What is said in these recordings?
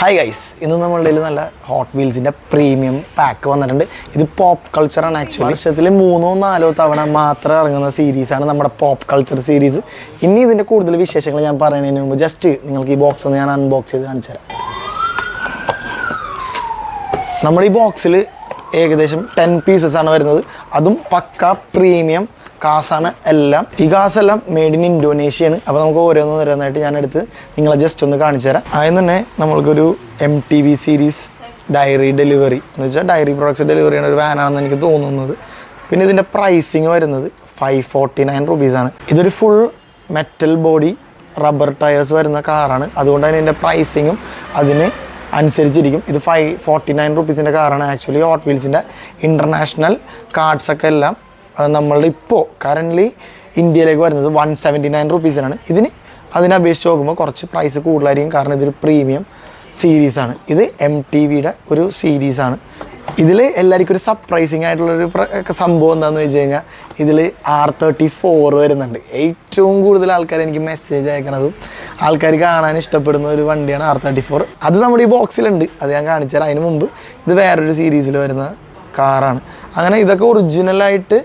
Hi guys, ഇന്ന് നമ്മളുടെ നല്ല ഹോട്ട് വീൽസിൻ്റെ പ്രീമിയം പാക്ക് വന്നിട്ടുണ്ട്. ഇത് പോപ്പ് കൾച്ചറാണ്. ആക്ച്വലി വർഷത്തിൽ 3-4 തവണ മാത്രം ഇറങ്ങുന്ന സീരീസാണ് നമ്മുടെ പോപ്പ് കൾച്ചർ സീരീസ്. ഇനി ഇതിൻ്റെ കൂടുതൽ വിശേഷങ്ങൾ ഞാൻ പറയുന്നതിന് മുമ്പ് ജസ്റ്റ് നിങ്ങൾക്ക് ഈ ബോക്സ് ഒന്ന് ഞാൻ അൺബോക്സ് ചെയ്ത് കാണിച്ചു തരാം. നമ്മുടെ ഈ ബോക്സിൽ ഏകദേശം 10 പീസസ് ആണ് വരുന്നത്. അതും പക്ക പ്രീമിയം കാസാണ് എല്ലാം. ഈ കാസെല്ലാം മെയ്ഡ് ഇൻ ഇൻഡോനേഷ്യയാണ്. അപ്പോൾ നമുക്ക് ഓരോന്നായിട്ട് ഞാനെടുത്ത് നിങ്ങളെ ജസ്റ്റ് ഒന്ന് കാണിച്ചു തരാം. ആദ്യം തന്നെ നമ്മൾക്കൊരു MTV സീരീസ് ഡയറി ഡെലിവറി എന്ന് വെച്ചാൽ ഡയറി പ്രോഡക്ട്സ് ഡെലിവറി ചെയ്യുന്ന ഒരു വാനാണെന്ന് എനിക്ക് തോന്നുന്നത്. പിന്നെ ഇതിൻ്റെ പ്രൈസിങ് വരുന്നത് 549 റുപ്പീസാണ്. ഇതൊരു full metal body rubber tyres വരുന്ന കാറാണ്. അതുകൊണ്ട് തന്നെ ഇതിൻ്റെ പ്രൈസിങ്ങും അതിന് അനുസരിച്ചിരിക്കും. ഇത് 549 റുപ്പീസിൻ്റെ കാറാണ്. ആക്ച്വലി ഹോട്ട് വീൽസിൻ്റെ ഇൻ്റർനാഷണൽ കാർഡ്സൊക്കെ എല്ലാം നമ്മളുടെ ഇപ്പോൾ കറൻ്റ്ലി ഇന്ത്യയിലേക്ക് വരുന്നത് 179 റുപ്പീസിനാണ്. ഇതിന് അതിനപേക്ഷിച്ച് നോക്കുമ്പോൾ കുറച്ച് പ്രൈസ് കൂടുതലായിരിക്കും, കാരണം ഇതൊരു പ്രീമിയം സീരീസാണ്. ഇത് MTVയുടെ ഒരു സീരീസാണ്. ഇതിൽ എല്ലാവർക്കും ഒരു സർപ്രൈസിങ് ആയിട്ടുള്ളൊരു സംഭവം എന്താണെന്ന് വെച്ച് കഴിഞ്ഞാൽ ഇതിൽ R34 വരുന്നുണ്ട്. ഏറ്റവും കൂടുതൽ ആൾക്കാർ എനിക്ക് മെസ്സേജ് അയക്കണതും ആൾക്കാർ കാണാൻ ഇഷ്ടപ്പെടുന്ന ഒരു വണ്ടിയാണ് R34. അത് നമ്മുടെ ഈ ബോക്സിലുണ്ട്, അത് ഞാൻ കാണിച്ചു തരാം. അതിന് മുമ്പ് ഇത് വേറൊരു സീരീസിൽ വരുന്ന കാറാണ്. അങ്ങനെ ഇതൊക്കെ ഒറിജിനലായിട്ട്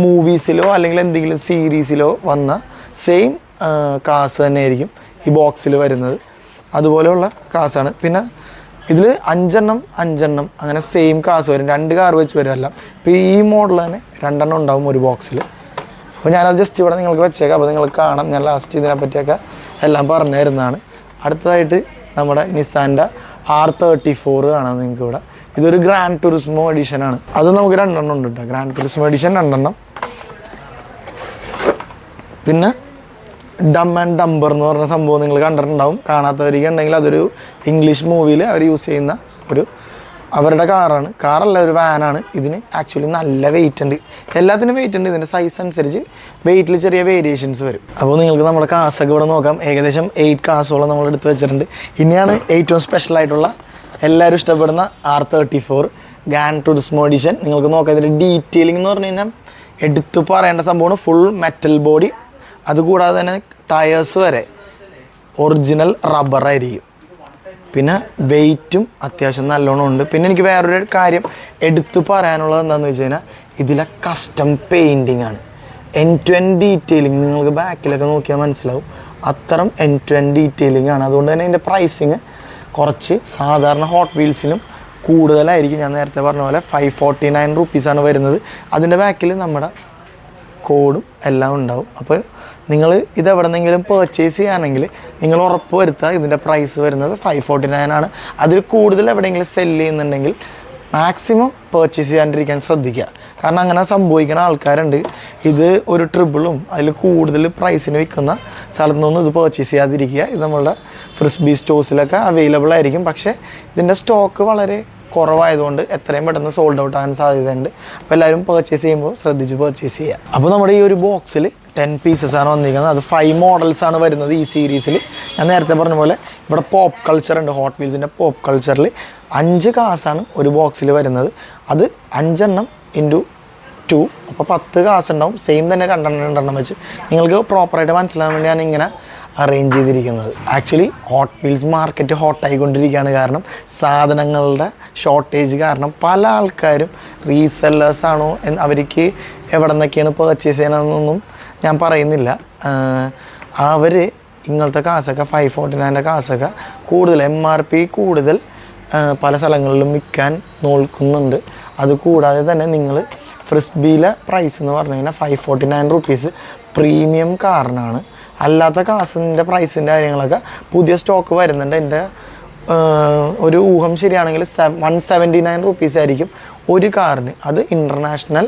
മൂവീസിലോ അല്ലെങ്കിൽ എന്തെങ്കിലും സീരീസിലോ വന്ന സെയിം കാസ് തന്നെയായിരിക്കും ഈ ബോക്സിൽ വരുന്നത്. അതുപോലെയുള്ള കാസാണ്. പിന്നെ ഇതിൽ 5 എണ്ണം അങ്ങനെ സെയിം കാസ് വരും. 2 കാർ വെച്ച് വരുമല്ല. ഇപ്പോൾ ഈ മോഡൽ തന്നെ 2 എണ്ണം ഉണ്ടാവും ഒരു ബോക്സിൽ. അപ്പോൾ ഞാനത് ജസ്റ്റ് ഇവിടെ നിങ്ങൾക്ക് വെച്ചേക്കാം. അപ്പോൾ നിങ്ങൾക്ക് കാണാം. ഞാൻ ലാസ്റ്റ് ഇതിനെ പറ്റിയൊക്കെ എല്ലാം പറഞ്ഞു തരുന്നതാണ്. അടുത്തതായിട്ട് നമ്മുടെ നിസാൻ്റെ R34 കാണാം നിങ്ങൾക്ക് ഇവിടെ. ഇതൊരു ഗ്രാൻഡ് ടൂറിസ്മോ എഡിഷനാണ്. അത് നമുക്ക് 2 എണ്ണം ഉണ്ട് കേട്ടോ. ഗ്രാൻഡ് ടൂറിസ്മോ എഡിഷൻ 2 എണ്ണം. പിന്നെ ഡം ആൻഡ് ഡംബർ എന്ന് പറഞ്ഞ സംഭവം നിങ്ങൾ കണ്ടിട്ടുണ്ടാവും. കാണാത്തവർക്ക് ഉണ്ടെങ്കിൽ അതൊരു ഇംഗ്ലീഷ് മൂവിയിൽ അവർ യൂസ് ചെയ്യുന്ന അവരുടെ കാറാണ്. കാറല്ല, ഒരു വാനാണ്. ഇതിന് ആക്ച്വലി നല്ല വെയിറ്റ് ഉണ്ട്. എല്ലാത്തിനും വെയിറ്റ് ഉണ്ട്. ഇതിൻ്റെ സൈസ് അനുസരിച്ച് വെയിറ്റിൽ ചെറിയ വേരിയേഷൻസ് വരും. അപ്പോൾ നിങ്ങൾക്ക് നമ്മുടെ കാസൊക്കെ ഇവിടെ നോക്കാം. ഏകദേശം 8 കാസോളം നമ്മൾ എടുത്ത് വെച്ചിട്ടുണ്ട്. ഇനിയാണ് ഏറ്റവും സ്പെഷ്യലായിട്ടുള്ള എല്ലാവരും ഇഷ്ടപ്പെടുന്ന R34 ഗ്രാൻഡ് ടൂറിസ്മോ എഡിഷൻ. നിങ്ങൾക്ക് നോക്കാം. ഇതിൻ്റെ ഡീറ്റെയിലിംഗ് എന്ന് പറഞ്ഞു കഴിഞ്ഞാൽ എടുത്തു പറയേണ്ട സംഭവമാണ്. ഫുൾ മെറ്റൽ ബോഡി, അതുകൂടാതെ തന്നെ ടയേഴ്സ് വരെ ഒറിജിനൽ റബ്ബറായിരിക്കും. പിന്നെ വെയിറ്റും അത്യാവശ്യം നല്ലോണം ഉണ്ട്. പിന്നെ എനിക്ക് വേറൊരു കാര്യം എടുത്തു പറയാനുള്ളത് എന്താണെന്ന് വെച്ച് കഴിഞ്ഞാൽ ഇതിലെ കസ്റ്റം പെയിൻറ്റിങ് ആണ്. എൻഡ് ടു എൻഡ് ഡീറ്റെയിലിംഗ് നിങ്ങൾക്ക് ബാക്കിലൊക്കെ നോക്കിയാൽ മനസ്സിലാവും. അത്തരം എൻഡ് ടു എൻഡ് ഡീറ്റെയിലിംഗ് ആണ്. അതുകൊണ്ട് തന്നെ ഇതിൻ്റെ പ്രൈസിങ് കുറച്ച് സാധാരണ ഹോട്ട് വീൽസിലും കൂടുതലായിരിക്കും. ഞാൻ നേരത്തെ പറഞ്ഞ പോലെ 549 റുപ്പീസാണ് വരുന്നത്. അതിൻ്റെ ബാക്കിൽ നമ്മുടെ കോഡും എല്ലാം ഉണ്ടാവും. അപ്പോൾ നിങ്ങൾ ഇതെവിടെന്നെങ്കിലും പർച്ചേസ് ചെയ്യുകയാണെങ്കിൽ നിങ്ങൾ ഉറപ്പ് വരുത്തുക ഇതിൻ്റെ പ്രൈസ് വരുന്നത് 549 ആണ്. അതിൽ കൂടുതൽ എവിടെയെങ്കിലും സെല്ല് ചെയ്യുന്നുണ്ടെങ്കിൽ മാക്സിമം പർച്ചേസ് ചെയ്യാണ്ടിരിക്കാൻ ശ്രദ്ധിക്കുക. കാരണം അങ്ങനെ സംഭവിക്കുന്ന ആൾക്കാരുണ്ട്. ഇത് ഒരു ട്രിപ്പിളും അതിൽ കൂടുതൽ പ്രൈസിന് വിൽക്കുന്ന സ്ഥലത്തു നിന്നൊന്നും ഇത് പർച്ചേസ് ചെയ്യാതിരിക്കുക. ഇത് നമ്മളുടെ ഫ്രിസ്ബി സ്റ്റോഴ്സിലൊക്കെ അവൈലബിൾ ആയിരിക്കും. പക്ഷേ ഇതിൻ്റെ സ്റ്റോക്ക് വളരെ കുറവായതുകൊണ്ട് എത്രയും പെട്ടെന്ന് സോൾഡ് ഔട്ട് ആകാൻ സാധ്യതയുണ്ട്. അപ്പോൾ എല്ലാവരും പർച്ചേസ് ചെയ്യുമ്പോൾ ശ്രദ്ധിച്ച് പർച്ചേസ് ചെയ്യുക. അപ്പോൾ നമ്മുടെ ഈ ഒരു ബോക്സിൽ 10 പീസസ് ആണ് വന്നിരിക്കുന്നത്. അത് 5 മോഡൽസാണ് വരുന്നത് ഈ സീരീസിൽ. ഞാൻ നേരത്തെ പറഞ്ഞ പോലെ ഇവിടെ പോപ്പ് കൾച്ചർ ഉണ്ട്. ഹോട്ട് വീൽസിൻ്റെ പോപ്പ് കൾച്ചറിൽ 5 കാസാണ് ഒരു ബോക്സിൽ വരുന്നത്. അത് 5 എണ്ണം ഇൻറ്റു 2, അപ്പോൾ 10 കാസ് ഉണ്ടാവും. സെയിം തന്നെ 2 എണ്ണം വെച്ച് നിങ്ങൾക്ക് പ്രോപ്പറായിട്ട് മനസ്സിലാകാൻ വേണ്ടി ഞാൻ ഇങ്ങനെ അറേഞ്ച് ചെയ്തിരിക്കുന്നത്. ആക്ച്വലി ഹോട്ട് വീൽസ് മാർക്കറ്റ് ഹോട്ടായിക്കൊണ്ടിരിക്കുകയാണ്. കാരണം സാധനങ്ങളുടെ ഷോർട്ടേജ് കാരണം പല ആൾക്കാരും റീസെല്ലേഴ്സാണോ അവർക്ക് എവിടെ നിന്നൊക്കെയാണ് പർച്ചേസ് ചെയ്യണമെന്നൊന്നും ഞാൻ പറയുന്നില്ല. അവർ ഇങ്ങനത്തെ കാസൊക്കെ 549 കാസൊക്കെ കൂടുതൽ MRP കൂടുതൽ പല സ്ഥലങ്ങളിലും വിൽക്കാൻ നോക്കുന്നുണ്ട്. അതുകൂടാതെ തന്നെ നിങ്ങൾ ഫ്രിസ്ബിയിലെ പ്രൈസ് എന്ന് പറഞ്ഞു കഴിഞ്ഞാൽ 549 റുപ്പീസ് പ്രീമിയം കാറിനാണ്. അല്ലാത്ത കാസിൻ്റെ പ്രൈസിൻ്റെ കാര്യങ്ങളൊക്കെ പുതിയ സ്റ്റോക്ക് വരുന്നുണ്ട്. എൻ്റെ ഒരു ഊഹം ശരിയാണെങ്കിൽ 179 റുപ്പീസ് ആയിരിക്കും ഒരു കാറിന്. അത് ഇൻ്റർനാഷണൽ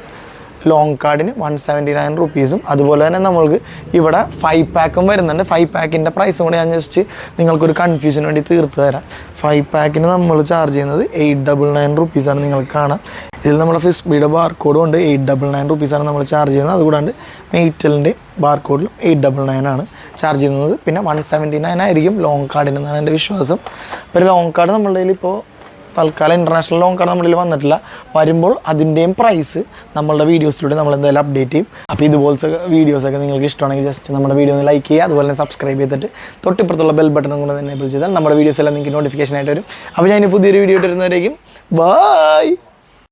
ലോങ് കാർഡിന് 179 റുപ്പീസും. അതുപോലെ തന്നെ നമ്മൾക്ക് ഇവിടെ 5 പാക്കും വരുന്നുണ്ട്. 5 പാക്കിൻ്റെ പ്രൈസും കൂടി ഞാൻ ജസ്റ്റ് നിങ്ങൾക്കൊരു കൺഫ്യൂഷന് വേണ്ടി തീർത്ത് തരാം. 5 പാക്കിന് നമ്മൾ ചാർജ് ചെയ്യുന്നത് 899 റുപ്പീസാണ്. നിങ്ങൾക്ക് കാണാം. ഇതിൽ നമ്മുടെ ഫ്രിസ്ബിയുടെ ബാർകോഡും ഉണ്ട്. 899 റുപ്പീസാണ് നമ്മൾ ചാർജ് ചെയ്യുന്നത്. അതുകൂടാണ്ട് മെയ്റ്റലിൻ്റെ ബാർകോഡിലും 899 ആണ് ചാർജ് ചെയ്യുന്നത്. പിന്നെ 179 ആയിരിക്കും ലോങ് കാർഡിനെന്നാണ് എൻ്റെ വിശ്വാസം. അപ്പോൾ ലോങ് കാർഡ് നമ്മളുടെ കയ്യിൽ ഇപ്പോൾ തൽക്കാലം ഇൻ്റർനാഷണൽ ലോൺ കാർഡ് നമ്മളിൽ വന്നിട്ടില്ല. വരുമ്പോൾ അതിൻ്റെയും പ്രൈസ് നമ്മളുടെ വീഡിയോസിലൂടെ നമ്മൾ എന്തായാലും അപ്ഡേറ്റ് ചെയ്യും. അപ്പോൾ ഇതുപോലത്തെ വീഡിയോസൊക്കെ നിങ്ങൾക്ക് ഇഷ്ടമാണെങ്കിൽ ജസ്റ്റ് നമ്മുടെ വീഡിയോ ഒന്ന് ലൈക്ക് ചെയ്യുക, അതുപോലെ തന്നെ സബ്സ്ക്രൈബ് ചെയ്തിട്ട് തൊട്ടിപ്പുറത്തുള്ള ബെൽ ബട്ടൺ കൂടെ തന്നെ എനേബിൾ ചെയ്താൽ നമ്മുടെ വീഡിയോസ് എല്ലാം നിങ്ങൾക്ക് നോട്ടിഫിക്കേഷൻ ആയിട്ട് വരും. അപ്പോൾ ഞാൻ പുതിയൊരു വീഡിയോ ഇട്ട് വരുന്നവരേക്കും ബൈ.